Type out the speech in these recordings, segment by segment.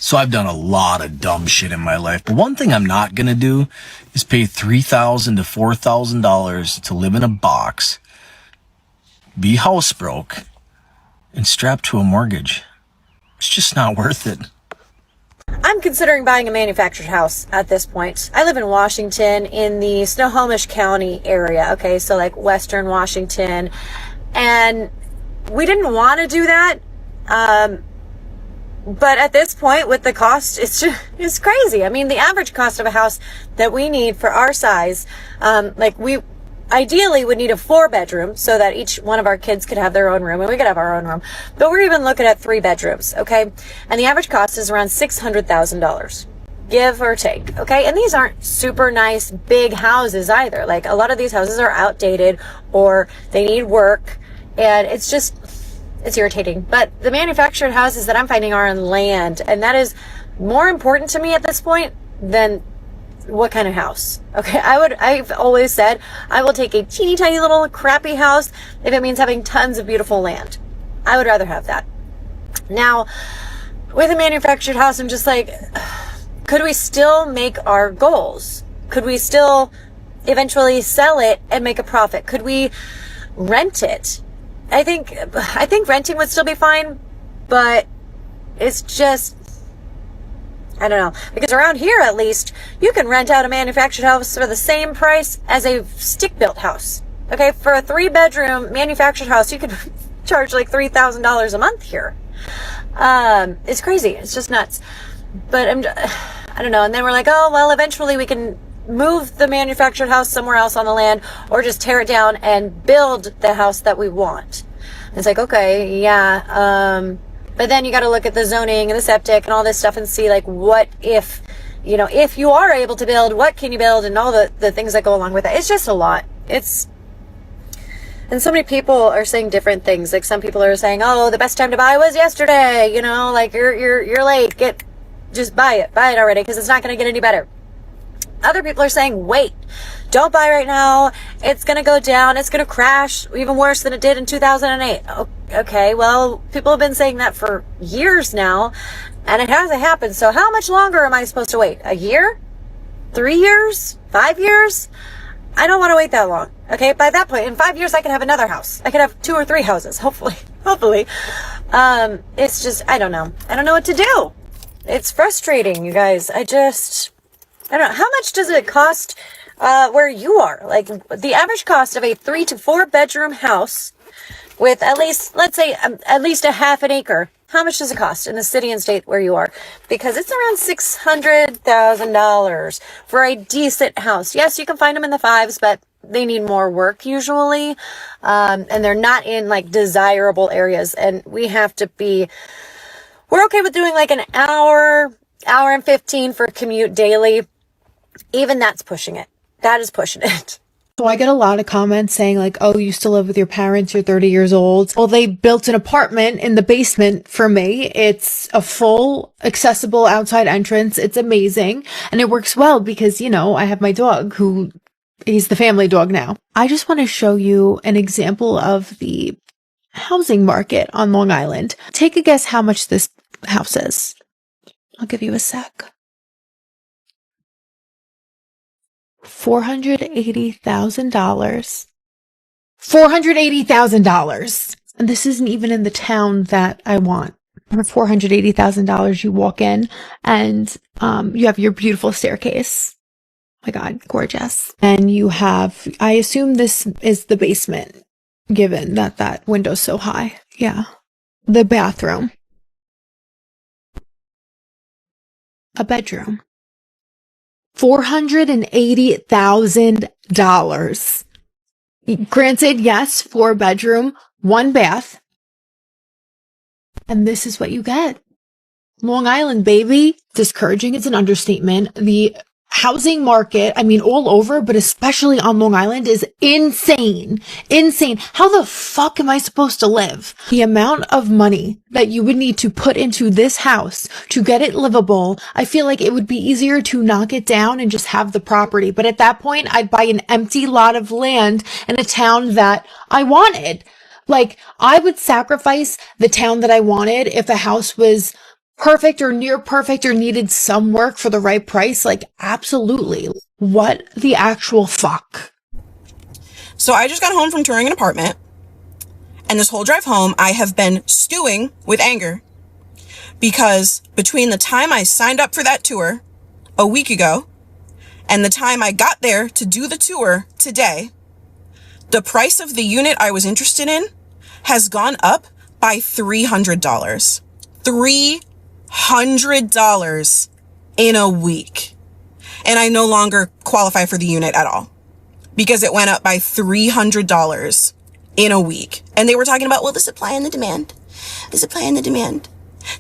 So I've done a lot of dumb shit in my life, but one thing I'm not going to do is pay $3,000 to $4,000 to live in a box, be housebroke, and strapped to a mortgage. It's just not worth it. I'm considering buying a manufactured house at this point. I live in Washington in the Snohomish County area, okay, so like Western Washington, and we didn't want to do that, but at this point with the cost, it's crazy. I mean, the average cost of a house that we need for our size, like we ideally would need a 4-bedroom so that each one of our kids could have their own room and we could have our own room. But we're even looking at 3 bedrooms, okay? And the average cost is around $600,000, give or take, okay? And these aren't super nice big houses either. Like a lot of these houses are outdated or they need work, and it's irritating. But the manufactured houses that I'm finding are on land, and that is more important to me at this point than what kind of house. Okay, I've always said I will take a teeny tiny little crappy house if it means having tons of beautiful land. I would rather have that. Now, with a manufactured house, I'm just like, could we still make our goals? Could we still eventually sell it and make a profit? Could we rent it? I think renting would still be fine, but it's just, I don't know, because around here at least you can rent out a manufactured house for the same price as a stick-built house. Okay, for a 3-bedroom manufactured house you could charge like $3,000 a month here. It's crazy. It's just nuts. But I don't know. And then we're like, oh well, eventually we can move the manufactured house somewhere else on the land, or just tear it down and build the house that we want. And it's like, okay, yeah, but then you got to look at the zoning and the septic and all this stuff and see like, what if, you know, if you are able to build, what can you build, and all the things that go along with it. It's just a lot. And so many people are saying different things. Like some people are saying, oh, the best time to buy was yesterday, you know, like you're late, just buy it already, because it's not going to get any better. Other people are saying, wait, don't buy right now. It's going to go down. It's going to crash even worse than it did in 2008. Okay, well, people have been saying that for years now, and it hasn't happened. So how much longer am I supposed to wait? A year? 3 years? 5 years? I don't want to wait that long. Okay, by that point, in 5 years, I can have another house. I can have 2 or 3 houses, hopefully. It's just, I don't know. I don't know what to do. It's frustrating, you guys. I don't know. How much does it cost where you are? Like the average cost of a 3 to 4 bedroom house with at least, let's say, at least a half an acre. How much does it cost in the city and state where you are? Because it's around $600,000 for a decent house. Yes, you can find them in the 5s, but they need more work usually. And they're not in like desirable areas. And we're okay with doing like an hour and 15 for a commute daily. Even that's pushing it. That is pushing it. So I get a lot of comments saying like, oh, you still live with your parents, you're 30 years old. Well, they built an apartment in the basement for me. It's a full accessible outside entrance. It's amazing. And it works well because, you know, I have my dog he's the family dog now. I just want to show you an example of the housing market on Long Island. Take a guess how much this house is. I'll give you a sec. $480,000. $480,000. And this isn't even in the town that I want. For $480,000, you walk in and you have your beautiful staircase. Oh my God, gorgeous. And you have, I assume this is the basement, given that window's so high. Yeah. The bathroom. A bedroom. $480,000. Granted, yes, 4 bedroom, 1 bath. And this is what you get. Long Island, baby. Discouraging is an understatement. The housing market, I mean, all over, but especially on Long Island, is insane. Insane. How the fuck am I supposed to live? The amount of money that you would need to put into this house to get it livable, I feel like it would be easier to knock it down and just have the property. But at that point, I'd buy an empty lot of land in a town that I wanted. Like, I would sacrifice the town that I wanted if a house was perfect or near perfect or needed some work for the right price? Like, absolutely. What the actual fuck? So I just got home from touring an apartment, and this whole drive home, I have been stewing with anger because between the time I signed up for that tour a week ago and the time I got there to do the tour today, the price of the unit I was interested in has gone up by $300. $300 in a week. And I no longer qualify for the unit at all because it went up by $300 in a week. And they were talking about, well, the supply and the demand. The supply and the demand.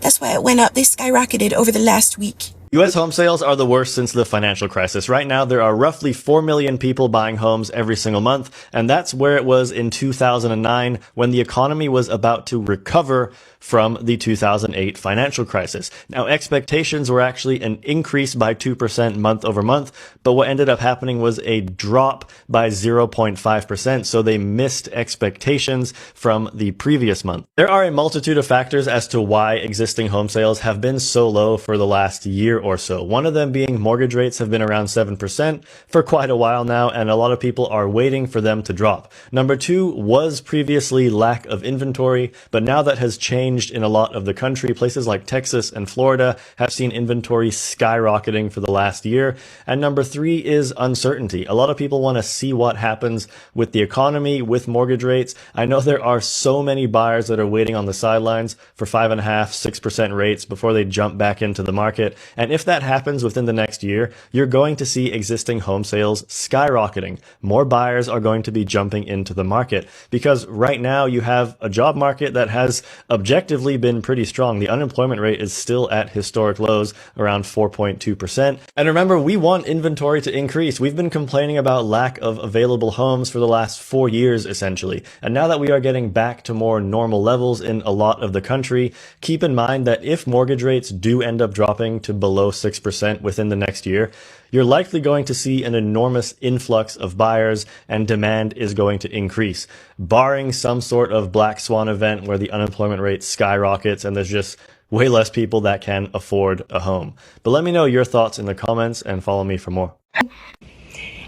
That's why it went up. They skyrocketed over the last week. U.S. home sales are the worst since the financial crisis. Right now, there are roughly 4 million people buying homes every single month, and that's where it was in 2009 when the economy was about to recover from the 2008 financial crisis. Now, expectations were actually an increase by 2% month over month, but what ended up happening was a drop by 0.5%, so they missed expectations from the previous month. There are a multitude of factors as to why existing home sales have been so low for the last year or so. One of them being mortgage rates have been around 7% for quite a while now, and a lot of people are waiting for them to drop. Number two was previously lack of inventory, but now that has changed in a lot of the country. Places like Texas and Florida have seen inventory skyrocketing for the last year. And number three is uncertainty. A lot of people want to see what happens with the economy, with mortgage rates. I know there are so many buyers that are waiting on the sidelines for 5.5%, 6% rates before they jump back into the market. And if that happens within the next year, you're going to see existing home sales skyrocketing. More buyers are going to be jumping into the market because right now you have a job market that has objectively been pretty strong. The unemployment rate is still at historic lows, around 4.2%. And remember, we want inventory to increase. We've been complaining about lack of available homes for the last 4 years, essentially. And now that we are getting back to more normal levels in a lot of the country, keep in mind that if mortgage rates do end up dropping to below 6% within the next year, you're likely going to see an enormous influx of buyers and demand is going to increase, barring some sort of black swan event where the unemployment rate skyrockets and there's just way less people that can afford a home. But let me know your thoughts in the comments and follow me for more.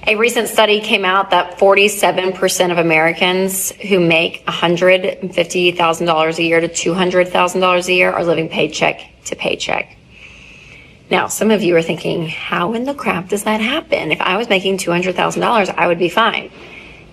A recent study came out that 47% of Americans who make $150,000 a year to $200,000 a year are living paycheck to paycheck. Now, some of you are thinking, how in the crap does that happen? If I was making $200,000, I would be fine.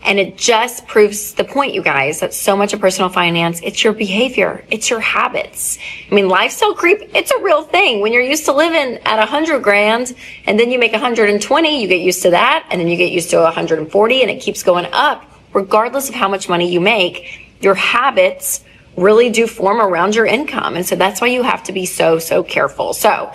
And it just proves the point, you guys, that so much of personal finance, it's your behavior, it's your habits. I mean, lifestyle creep, it's a real thing. When you're used to living at 100 grand and then you make 120, you get used to that, and then you get used to 140, and it keeps going up. Regardless of how much money you make, your habits really do form around your income. And so that's why you have to be so careful. So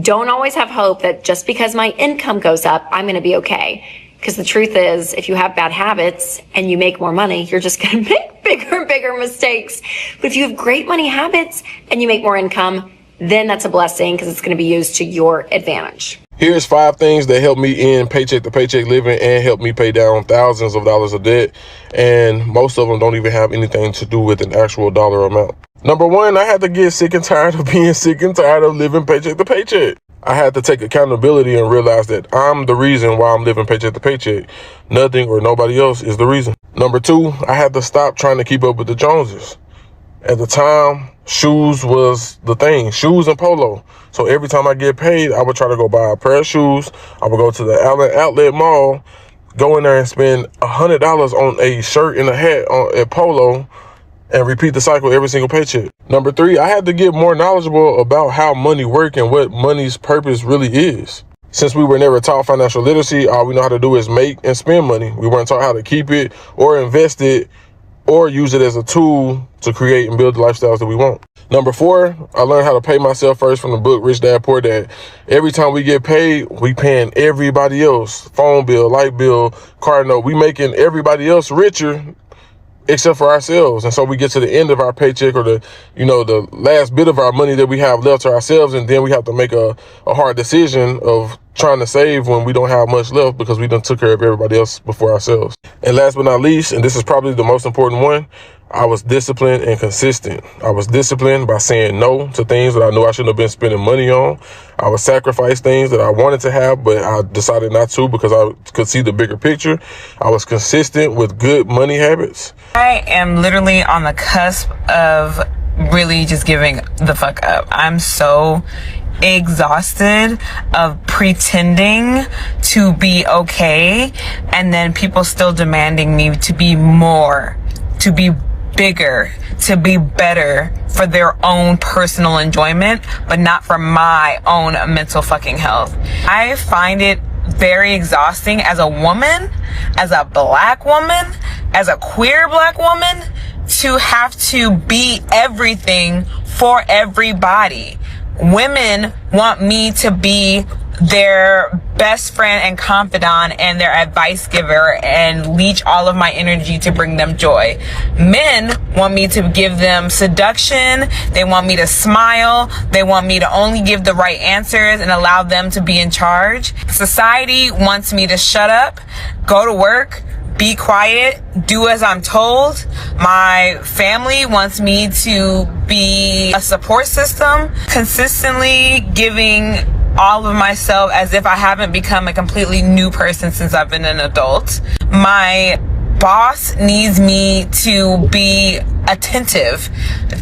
don't always have hope that just because my income goes up, I'm going to be okay. Because the truth is, if you have bad habits and you make more money, you're just going to make bigger and bigger mistakes. But if you have great money habits and you make more income, then that's a blessing because it's going to be used to your advantage. Here's 5 things that help me end paycheck to paycheck living and help me pay down thousands of dollars of debt. And most of them don't even have anything to do with an actual dollar amount. Number 1, I had to get sick and tired of being sick and tired of living paycheck to paycheck. I had to take accountability and realize that I'm the reason why I'm living paycheck to paycheck. Nothing or nobody else is the reason. Number 2, I had to stop trying to keep up with the Joneses. At the time, shoes was the thing, shoes and polo. So every time I get paid, I would try to go buy a pair of shoes. I would go to the outlet mall, go in there and spend $100 on a shirt and a hat at polo, and repeat the cycle every single paycheck. Number 3, I had to get more knowledgeable about how money works and what money's purpose really is. Since we were never taught financial literacy, all we know how to do is make and spend money. We weren't taught how to keep it or invest it or use it as a tool to create and build the lifestyles that we want. Number 4, I learned how to pay myself first from the book, Rich Dad, Poor Dad. Every time we get paid, we paying everybody else. Phone bill, light bill, car note. We making everybody else richer except for ourselves. And so we get to the end of our paycheck or the last bit of our money that we have left to ourselves. And then we have to make a hard decision of trying to save when we don't have much left because we done took care of everybody else before ourselves. And last but not least, and this is probably the most important one, I was disciplined and consistent. I was disciplined by saying no to things that I knew I shouldn't have been spending money on. I would sacrifice things that I wanted to have, but I decided not to because I could see the bigger picture. I was consistent with good money habits. I am literally on the cusp of really just giving the fuck up. I'm so exhausted of pretending to be okay and then people still demanding me to be more, to be bigger, to be better for their own personal enjoyment, but not for my own mental fucking health. I find it very exhausting as a woman, as a black woman, as a queer black woman, to have to be everything for everybody. Women want me to be their best friend and confidant and their advice giver and leech all of my energy to bring them joy. Men want me to give them seduction. They want me to smile. They want me to only give the right answers and allow them to be in charge. Society wants me to shut up, go to work, be quiet, do as I'm told. My family wants me to be a support system, consistently giving all of myself as if I haven't become a completely new person since I've been an adult. My boss needs me to be attentive,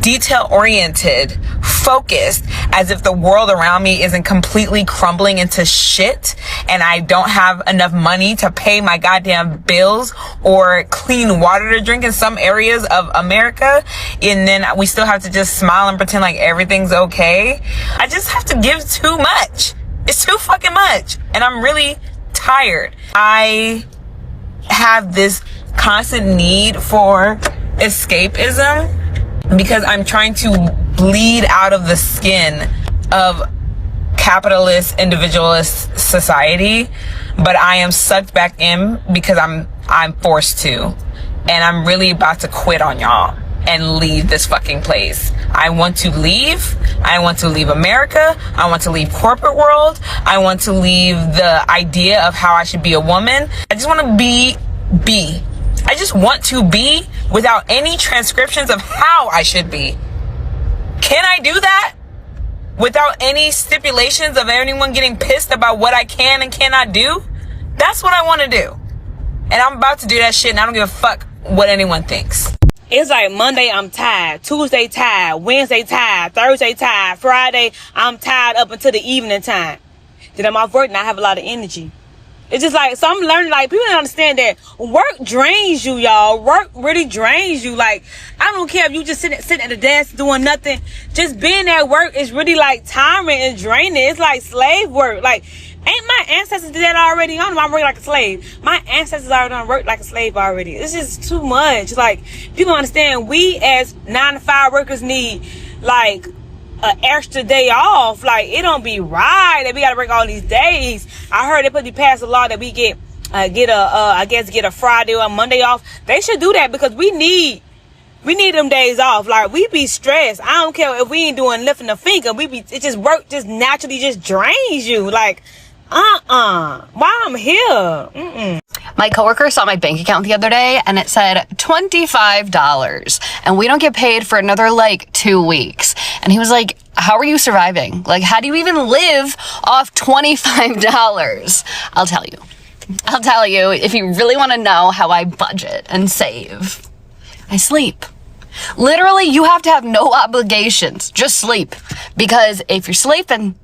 detail-oriented, focused, as if the world around me isn't completely crumbling into shit and I don't have enough money to pay my goddamn bills or clean water to drink in some areas of America, and then we still have to just smile and pretend like everything's okay. I just have to give too much. It's too fucking much, and I'm really tired. I have this constant need for escapism because I'm trying to bleed out of the skin of capitalist individualist society, but I am sucked back in because I'm forced to, and I'm really about to quit on y'all and leave this fucking place. I want to leave. I want to leave America. I want to leave corporate world. I want to leave the idea of how I should be a woman. I just want to be. I just want to be without any transcriptions of how I should be. Can I do that? Without any stipulations of anyone getting pissed about what I can and cannot do? That's what I want to do. And I'm about to do that shit and I don't give a fuck what anyone thinks. It's like Monday, I'm tired. Tuesday, tired. Wednesday, tired. Thursday, tired. Friday, I'm tired up until the evening time. Then I'm off work and I have a lot of energy. It's just like, so I'm learning, like, people don't understand that work drains you, y'all. Work really drains you. Like, I don't care if you just sitting at the desk doing nothing. Just being at work is really, like, tiring and draining. It's like slave work. Like, ain't my ancestors did that already? I don't know, I'm working like a slave. My ancestors already done worked like a slave already. It's just too much. Like, people understand we as 9-to-5 workers need, like, an extra day off. Like, it don't be right that we gotta work all these days. I heard they put passed a law that we get a Friday or a Monday off. They should do that because we need them days off. Like, we be stressed. I don't care if we ain't doing lifting a finger. It just work just naturally just drains you. Like, why I'm here? My coworker saw my bank account the other day and it said $25 and we don't get paid for another like 2 weeks. And he was like, how are you surviving? Like, how do you even live off $25? I'll tell you if you really want to know how I budget and save. I sleep. Literally, you have to have no obligations. Just sleep. Because if you're sleeping,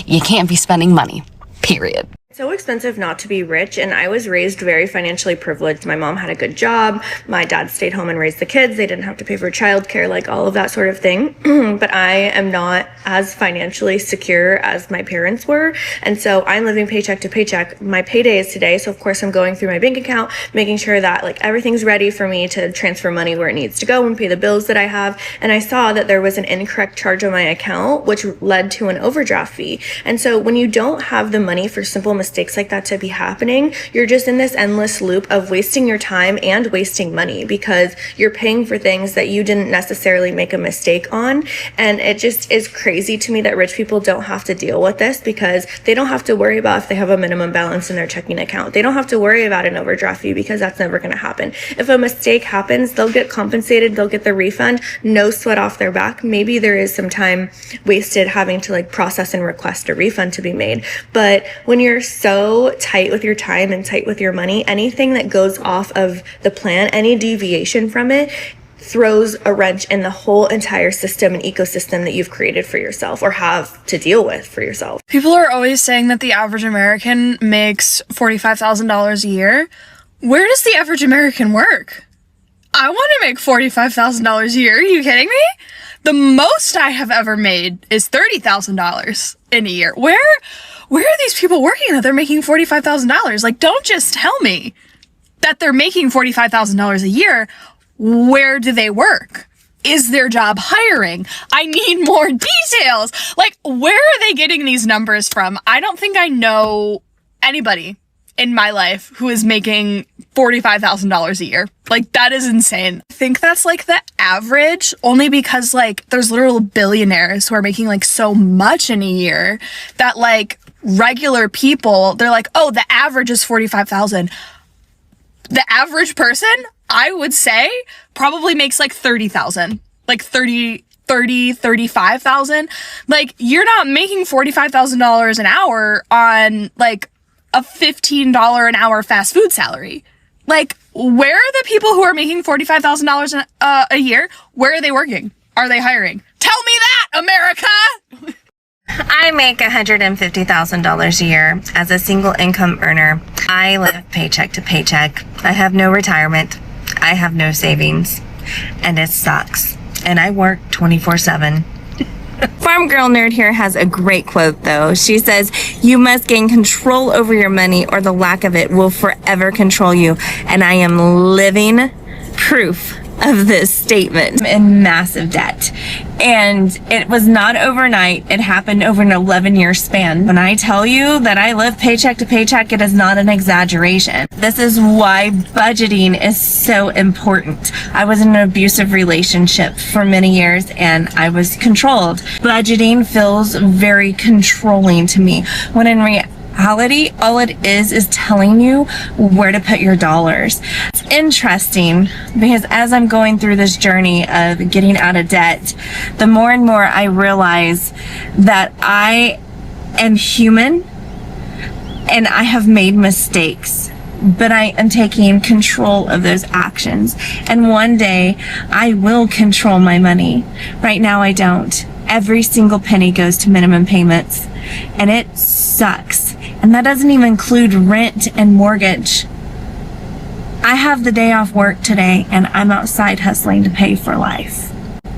you can't be spending money. Period. So expensive not to be rich, and I was raised very financially privileged. My mom had a good job. My dad stayed home and raised the kids. They didn't have to pay for childcare, like all of that sort of thing. But I am not as financially secure as my parents were, and so I'm living paycheck to paycheck. My payday is today, so of course I'm going through my bank account, making sure that like everything's ready for me to transfer money where it needs to go and pay the bills that I have. And I saw that there was an incorrect charge on my account, which led to an overdraft fee. And so when you don't have the money for simple mistakes mistakes like that to be happening, you're just in this endless loop of wasting your time and wasting money because you're paying for things that you didn't necessarily make a mistake on. And it just is crazy to me that rich people don't have to deal with this because they don't have to worry about if they have a minimum balance in their checking account. They don't have to worry about an overdraft fee because that's never going to happen. If a mistake happens, they'll get compensated, they'll get the refund, no sweat off their back. Maybe there is some time wasted having to like process and request a refund to be made. But when you're so tight with your time and tight with your money, anything that goes off of the plan, any deviation from it, throws a wrench in the whole entire system and ecosystem that you've created for yourself or have to deal with for yourself. People are always saying that the average American makes $45,000 a year. Where does the average American work? I want to make $45,000 a year. Are you kidding me? The most I have ever made is $30,000 in a year. Where are these people working that they're making $45,000? Like, don't just tell me that they're making $45,000 a year. Where do they work? Is their job hiring? I need more details. Like, where are they getting these numbers from? I don't think I know anybody in my life who is making $45,000 a year. Like, that is insane. I think that's like the average only because like there's literal billionaires who are making like so much in a year that like regular people, they're like, oh, the average is 45,000. The average person, I would say, probably makes like 30,000, like 35,000. Like, you're not making $45,000 an hour on like a $15 an hour fast food salary. Like, where are the people who are making $45,000 a year? Where are they working? Are they hiring? Tell me that, America! I make $150,000 a year as a single income earner. I live paycheck to paycheck. I have no retirement. I have no savings. And it sucks. And I work 24/7. Farm Girl Nerd here has a great quote though. She says, "You must gain control over your money or the lack of it will forever control you." And I am living proof of this statement. I'm in massive debt. And it was not overnight. It happened over an 11-year span. When I tell you that I live paycheck to paycheck, it is not an exaggeration. This is why budgeting is so important. I was in an abusive relationship for many years and I was controlled. Budgeting feels very controlling to me, when in reality, all it is telling you where to put your dollars. It's interesting because as I'm going through this journey of getting out of debt, the more and more I realize that I am human and I have made mistakes, but I am taking control of those actions. And one day I will control my money. Right now I don't. Every single penny goes to minimum payments and it sucks. And that doesn't even include rent and mortgage. I have the day off work today and I'm outside hustling to pay for life.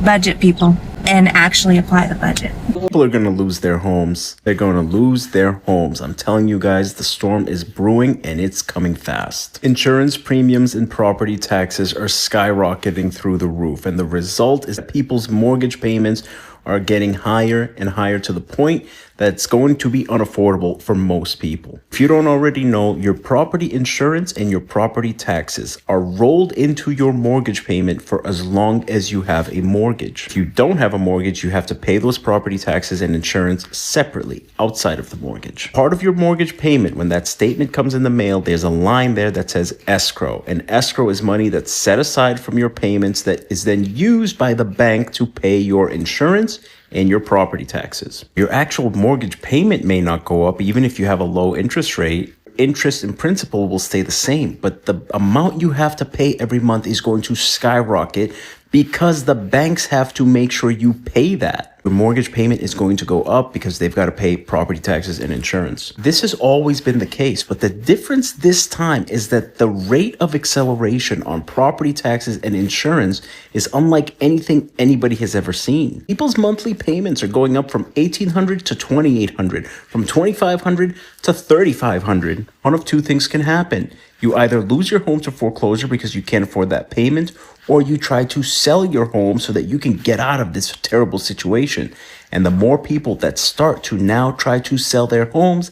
Budget, people, and actually apply the budget. People are going to lose their homes. They're going to lose their homes. I'm telling you guys, the storm is brewing and it's coming fast. Insurance premiums and property taxes are skyrocketing through the roof. And the result is that people's mortgage payments are getting higher and higher to the point that it's going to be unaffordable for most people. If you don't already know, your property insurance and your property taxes are rolled into your mortgage payment for as long as you have a mortgage. If you don't have a mortgage, you have to pay those property taxes and insurance separately outside of the mortgage. Part of your mortgage payment, when that statement comes in the mail, there's a line there that says escrow. And escrow is money that's set aside from your payments that is then used by the bank to pay your insurance and your property taxes. Your actual mortgage payment may not go up even if you have a low interest rate. Interest and principal will stay the same, but the amount you have to pay every month is going to skyrocket because the banks have to make sure you pay that. Your mortgage payment is going to go up because they've got to pay property taxes and insurance. This has always been the case, but the difference this time is that the rate of acceleration on property taxes and insurance is unlike anything anybody has ever seen. People's monthly payments are going up from $1,800 to $2,800, from $2,500 to $3,500. One of two things can happen. You either lose your home to foreclosure because you can't afford that payment, or you try to sell your home so that you can get out of this terrible situation. And the more people that start to now try to sell their homes,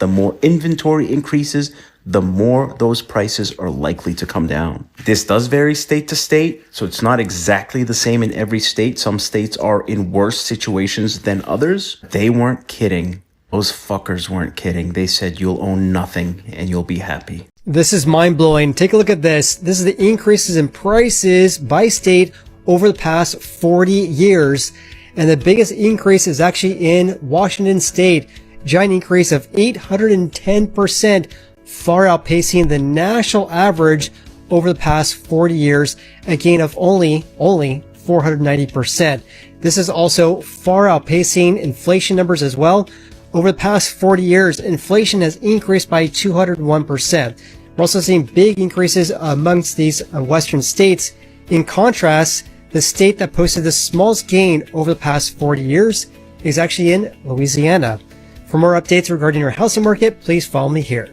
The more inventory increases, the more those prices are likely to come down. This does vary state to state, so it's not exactly the same in every state. Some states are in worse situations than others. They weren't kidding. Those fuckers weren't kidding. They said you'll own nothing and you'll be happy. This is mind-blowing. Take a look at this. This is the increases in prices by state over the past 40 years. And the biggest increase is actually in Washington State. Giant increase of 810%, far outpacing the national average over the past 40 years, a gain of only 490%. This is also far outpacing inflation numbers as well. Over the past 40 years, inflation has increased by 201%. We're also seeing big increases amongst these western states. In contrast, the state that posted the smallest gain over the past 40 years is actually in Louisiana. For more updates regarding our housing market, please follow me here.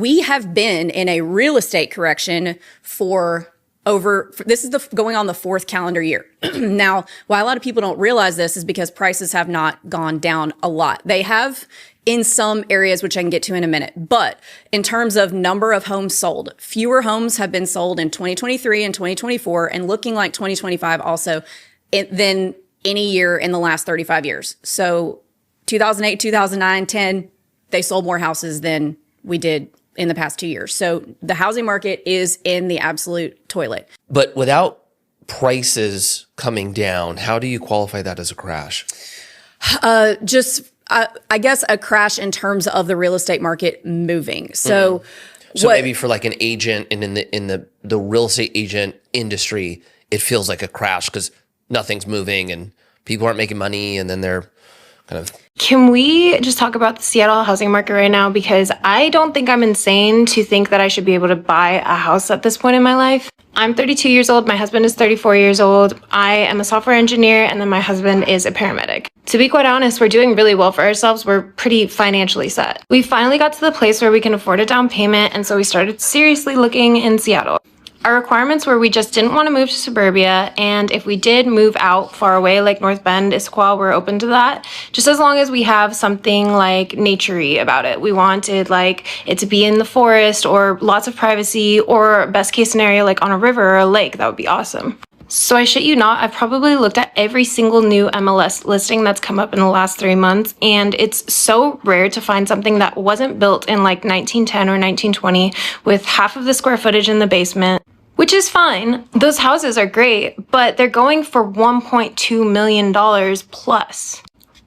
We have been in a real estate correction this is going on the 4th calendar year. Now, why a lot of people don't realize this is because prices have not gone down a lot. They have in some areas, which I can get to in a minute. But in terms of number of homes sold, fewer homes have been sold in 2023 and 2024 and looking like 2025 also than any year in the last 35 years. So 2008, 2009, 10, they sold more houses than we did in the past 2 years. So the housing market is in the absolute toilet. But without prices coming down, how do you qualify that as a crash? I guess a crash in terms of the real estate market moving. So, maybe for like an agent and in the real estate agent industry, it feels like a crash because nothing's moving and people aren't making money, and then they're kind of. Can we just talk about the Seattle housing market right now? Because I don't think I'm insane to think that I should be able to buy a house at this point in my life. I'm 32 years old. My husband is 34 years old. I am a software engineer, and then my husband is a paramedic. To be quite honest, we're doing really well for ourselves. We're pretty financially set. We finally got to the place where we can afford a down payment, and so we started seriously looking in Seattle. Our requirements were we just didn't want to move to suburbia, and if we did move out far away like North Bend, Issaquah, we're open to that, just as long as we have something like nature-y about it. We wanted like it to be in the forest or lots of privacy, or best case scenario like on a river or a lake. That would be awesome. So I shit you not, I've probably looked at every single new MLS listing that's come up in the last 3 months, and it's so rare to find something that wasn't built in like 1910 or 1920 with half of the square footage in the basement. Which is fine. Those houses are great, but they're going for $1.2 million plus.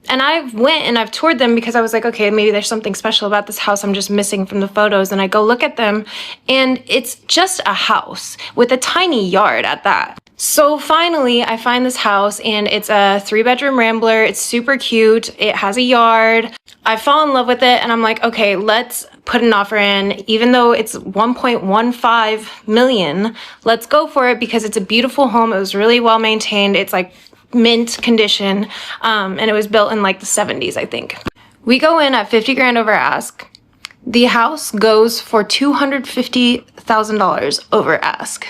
And I went and I've toured them because I was like, okay, maybe there's something special about this house I'm just missing from the photos. And I go look at them, and it's just a house with a tiny yard at that. So finally, I find this house, and it's a 3-bedroom rambler. It's super cute. It has a yard. I fall in love with it, and I'm like, okay, let's put an offer in. Even though it's $1.15 million, let's go for it because it's a beautiful home. It was really well maintained. It's like mint condition, and it was built in like the 70s, I think. We go in at 50 grand over ask. The house goes for $250,000 over ask.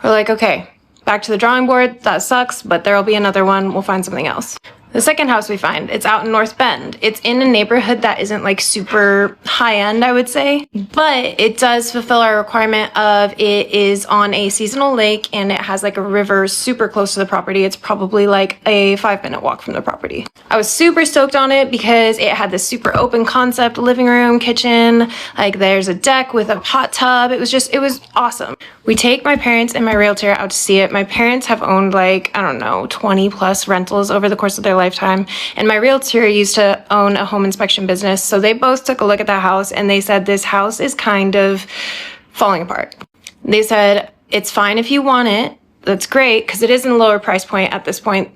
We're like, okay, back to the drawing board. That sucks, but there'll be another one. We'll find something else. The second house we find, it's out in North Bend. It's in a neighborhood that isn't like super high end, I would say, but it does fulfill our requirement of it is on a seasonal lake, and it has like a river super close to the property. It's probably like a 5-minute walk from the property. I was super stoked on it because it had this super open concept living room, kitchen, like there's a deck with a hot tub. It was awesome. We take my parents and my realtor out to see it. My parents have owned like, I don't know, 20 plus rentals over the course of their lifetime. And my realtor used to own a home inspection business. So they both took a look at the house, and they said, this house is kind of falling apart. They said, it's fine if you want it. That's great, because it is in a lower price point at this point,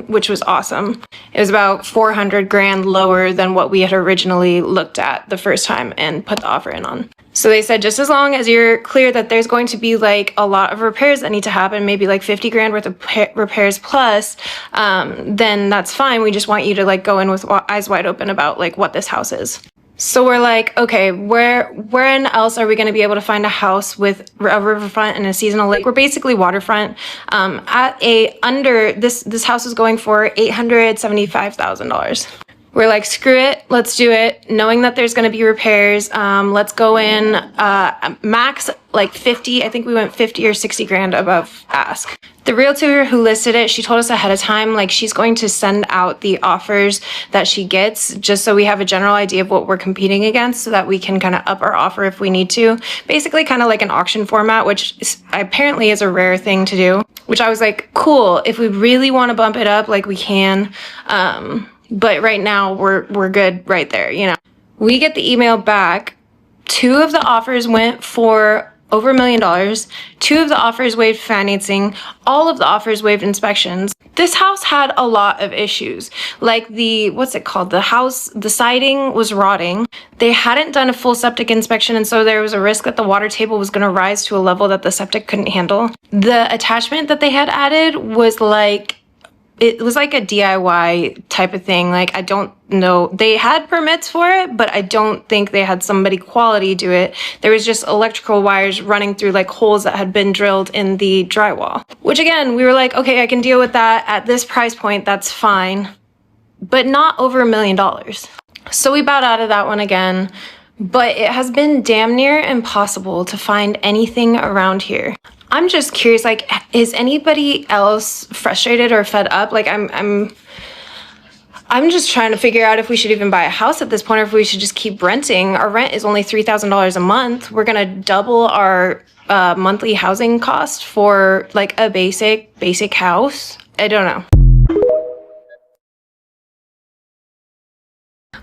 which was awesome. It was about 400 grand lower than what we had originally looked at the first time and put the offer in on. So they said, just as long as you're clear that there's going to be like a lot of repairs that need to happen, maybe like 50 grand worth of repairs plus, then that's fine. We just want you to like go in with eyes wide open about like what this house is. So we're like, okay, where else are we going to be able to find a house with a riverfront and a seasonal lake? We're basically waterfront. This house is going for $875,000. We're like, screw it, let's do it. Knowing that there's gonna be repairs, let's go in max like 50. I think we went 50 or 60 grand above ask. The realtor who listed it, she told us ahead of time, like she's going to send out the offers that she gets just so we have a general idea of what we're competing against so that we can kind of up our offer if we need to. Basically kind of like an auction format, which apparently is a rare thing to do, which I was like, cool, if we really want to bump it up, like we can. But right now we're good right there, you know. We get the email back. 2 of the offers went for over $1 million. 2 of the offers waived financing. All of the offers waived inspections. This house had a lot of issues. Like what's it called? The siding was rotting. They hadn't done a full septic inspection, and so there was a risk that the water table was going to rise to a level that the septic couldn't handle. The attachment that they had added was like, it was like a DIY type of thing. Like, I don't know. They had permits for it, but I don't think they had somebody quality do it. There was just electrical wires running through like holes that had been drilled in the drywall. Which again, we were like, okay, I can deal with that at this price point. That's fine. But not over $1 million. So we bowed out of that one again. But it has been damn near impossible to find anything around here. I'm just curious, like, is anybody else frustrated or fed up? Like, I'm just trying to figure out if we should even buy a house at this point or if we should just keep renting. Our rent is only $3,000 a month. We're gonna double our monthly housing cost for like a basic house. I don't know.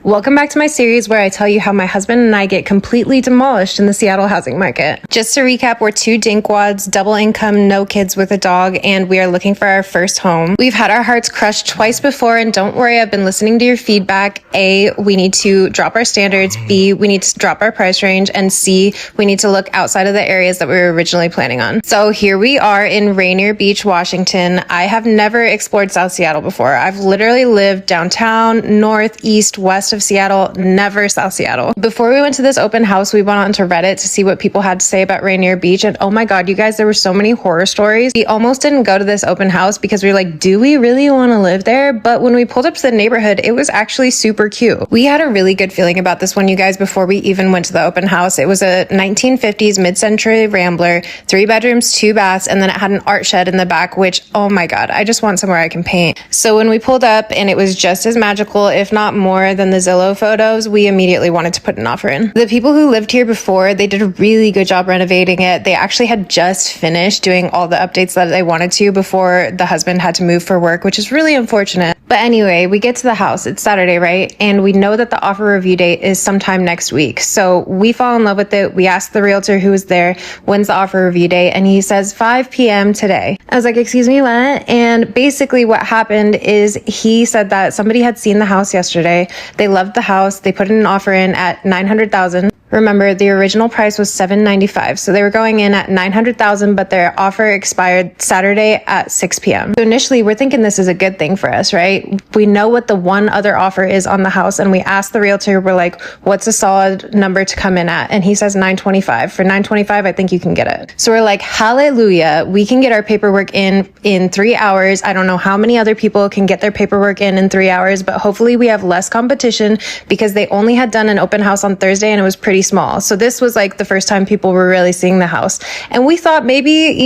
Welcome back to my series where I tell you how my husband and I get completely demolished in the Seattle housing market. Just to recap, we're 2 dinkwads, double income, no kids with a dog, and we are looking for our first home. We've had our hearts crushed twice before, and don't worry, I've been listening to your feedback. A, we need to drop our standards. B, we need to drop our price range. And C, we need to look outside of the areas that we were originally planning on. So here we are in Rainier Beach, Washington. I have never explored South Seattle before. I've literally lived downtown, north, east, west of Seattle, never South Seattle. Before we went to this open house, we went onto Reddit to see what people had to say about Rainier Beach, and oh my god, you guys, there were so many horror stories. We almost didn't go to this open house because we were like, do we really want to live there? But when we pulled up to the neighborhood, it was actually super cute. We had a really good feeling about this one, you guys, before we even went to the open house. It was a 1950s mid-century rambler, 3 bedrooms, 2 baths, and then it had an art shed in the back, which, oh my god, I just want somewhere I can paint. So when we pulled up and it was just as magical, if not more, than the Zillow photos, we immediately wanted to put an offer in. The people who lived here before, they did a really good job renovating it. They actually had just finished doing all the updates that they wanted to before the husband had to move for work, which is really unfortunate. But anyway, we get to the house. It's Saturday, right? And we know that the offer review date is sometime next week. So we fall in love with it. We asked the realtor who was there, when's the offer review date? And he says 5 p.m. today. I was like, excuse me, what? And basically what happened is he said that somebody had seen the house yesterday. They loved the house. They put an offer in at $900,000. Remember, the original price was $795, so they were going in at $900,000, but their offer expired Saturday at 6 p.m. So initially, we're thinking this is a good thing for us, right? We know what the one other offer is on the house, and we asked the realtor, we're like, what's a solid number to come in at? And he says $925. For $925, I think you can get it. So we're like, hallelujah, we can get our paperwork in 3 hours. I don't know how many other people can get their paperwork in 3 hours, but hopefully we have less competition because they only had done an open house on Thursday, and it was pretty small. So this was like the first time people were really seeing the house. And we thought maybe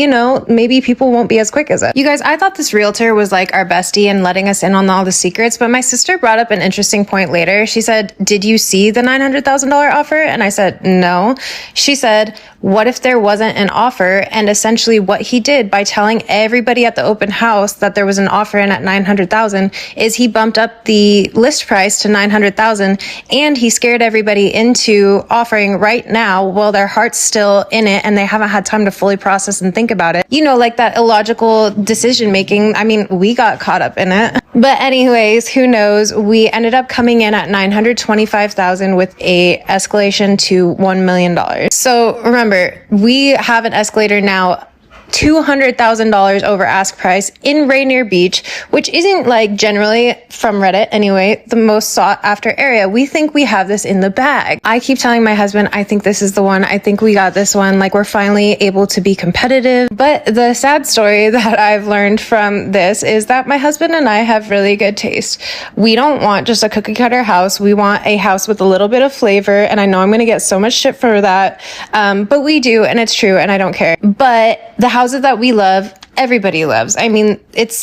people won't be as quick as it. You guys, I thought this realtor was like our bestie and letting us in on all the secrets, but my sister brought up an interesting point later. She said, did you see the $900,000 offer? And I said, no. She said, what if there wasn't an offer? And essentially what he did by telling everybody at the open house that there was an offer in at $900,000 is he bumped up the list price to $900,000, and he scared everybody into offering right now while their heart's still in it and they haven't had time to fully process and think about it. You know, like that illogical decision making. I mean, we got caught up in it. But anyways, who knows? We ended up coming in at $925,000 with a escalation to $1 million. So remember, we have an escalator now $200,000 over ask price in Rainier Beach, which isn't like generally from Reddit anyway, the most sought after area. We think we have this in the bag. I keep telling my husband, I think this is the one. I think we got this one. Like we're finally able to be competitive. But the sad story that I've learned from this is that my husband and I have really good taste. We don't want just a cookie cutter house. We want a house with a little bit of flavor. And I know I'm going to get so much shit for that. But we do, and it's true, and I don't care. But the houses that we love, everybody loves. I mean,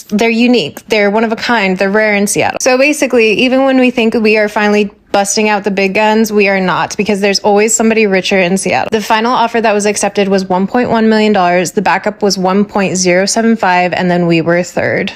they're unique. They're one of a kind. They're rare in Seattle. So basically, even when we think we are finally busting out the big guns, we are not, because there's always somebody richer in Seattle. The final offer that was accepted was $1.1 million. The backup was 1.075, and then we were third.